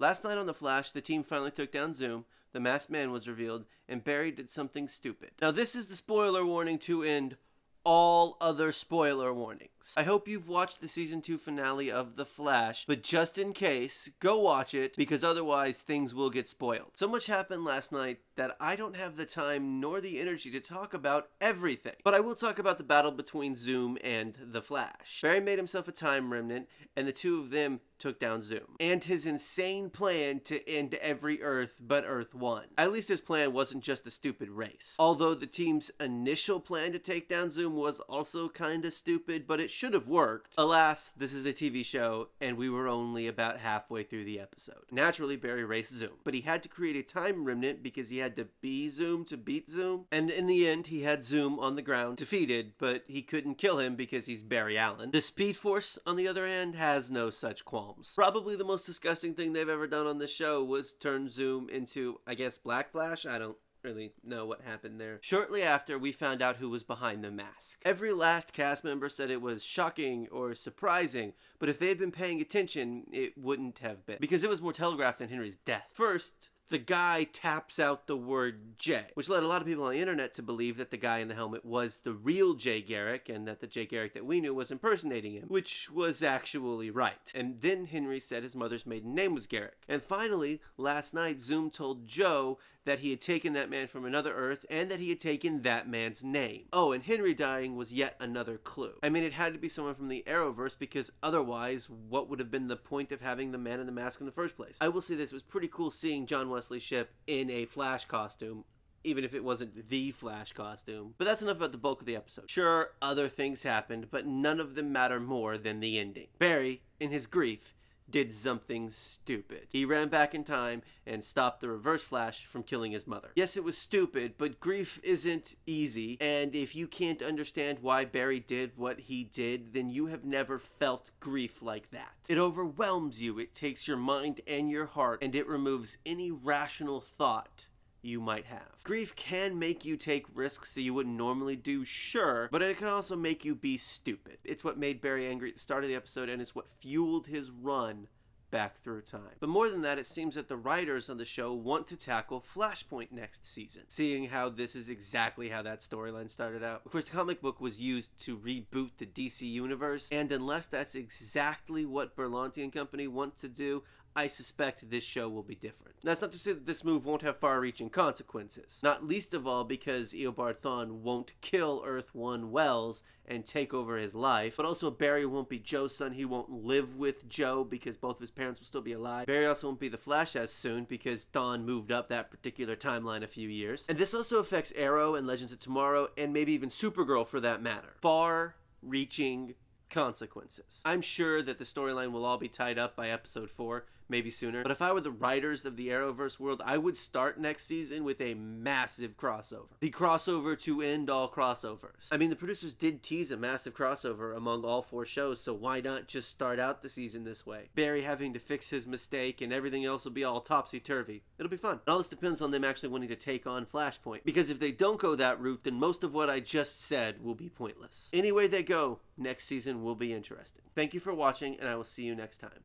Last night on The Flash, the team finally took down Zoom, the masked man was revealed, and Barry did something stupid. Now this is the spoiler warning to end all other spoiler warnings. I hope you've watched the season 2 finale of The Flash, but just in case, go watch it, because otherwise things will get spoiled. So much happened last night that I don't have the time nor the energy to talk about everything. But I will talk about the battle between Zoom and The Flash. Barry made himself a time remnant, and the two of them took down Zoom. And his insane plan to end every Earth but Earth 1. At least his plan wasn't just a stupid race. Although the team's initial plan to take down Zoom was also kinda stupid, but it should have worked. Alas, this is a TV show, and we were only about halfway through the episode. Naturally, Barry raced Zoom, but he had to create a time remnant because he had to be Zoom to beat Zoom, and in the end, he had Zoom on the ground defeated, but he couldn't kill him because he's Barry Allen. The Speed Force, on the other hand, has no such qualms. Probably the most disgusting thing they've ever done on this show was turn Zoom into, I guess, Black Flash? I don't really know what happened there. Shortly after, we found out who was behind the mask. Every last cast member said it was shocking or surprising, but if they had been paying attention, it wouldn't have been, because it was more telegraphed than Henry's death. First, the guy taps out the word J, which led a lot of people on the internet to believe that the guy in the helmet was the real Jay Garrick and that the Jay Garrick that we knew was impersonating him, which was actually right. And then Henry said his mother's maiden name was Garrick. And finally, last night, Zoom told Joe that he had taken that man from another Earth and that he had taken that man's name. Oh, and Henry dying was yet another clue. I mean, it had to be someone from the Arrowverse, because otherwise, what would have been the point of having the man in the mask in the first place? I will say this, it was pretty cool seeing John Wesley Shipp in a Flash costume, even if it wasn't the Flash costume. But that's enough about the bulk of the episode. Sure, other things happened, but none of them matter more than the ending. Barry, in his grief, did something stupid. He ran back in time and stopped the Reverse Flash from killing his mother. Yes, it was stupid, but grief isn't easy, and if you can't understand why Barry did what he did, then you have never felt grief like that. It overwhelms you, it takes your mind and your heart, and it removes any rational thought you might have. Grief can make you take risks that you wouldn't normally do, sure, but it can also make you be stupid. It's what made Barry angry at the start of the episode, and it's what fueled his run back through time. But more than that, it seems that the writers on the show want to tackle Flashpoint next season, seeing how this is exactly how that storyline started out. Of course, the comic book was used to reboot the DC universe, and unless that's exactly what Berlanti and company want to do, I suspect this show will be different. That's not to say that this move won't have far-reaching consequences. Not least of all because Eobard Thawne won't kill Earth 1 Wells and take over his life, but also Barry won't be Joe's son. He won't live with Joe because both of his parents will still be alive. Barry also won't be the Flash as soon because Dawn moved up that particular timeline a few years. And this also affects Arrow and Legends of Tomorrow, and maybe even Supergirl for that matter. Far-reaching consequences. I'm sure that the storyline will all be tied up by episode 4, maybe sooner, but if I were the writers of the Arrowverse world, I would start next season with a massive crossover. The crossover to end all crossovers. I mean, the producers did tease a massive crossover among all 4 shows, so why not just start out the season this way? Barry having to fix his mistake and everything else will be all topsy-turvy. It'll be fun. And all this depends on them actually wanting to take on Flashpoint, because if they don't go that route, then most of what I just said will be pointless. Any way they go, next season will be interesting. Thank you for watching, and I will see you next time.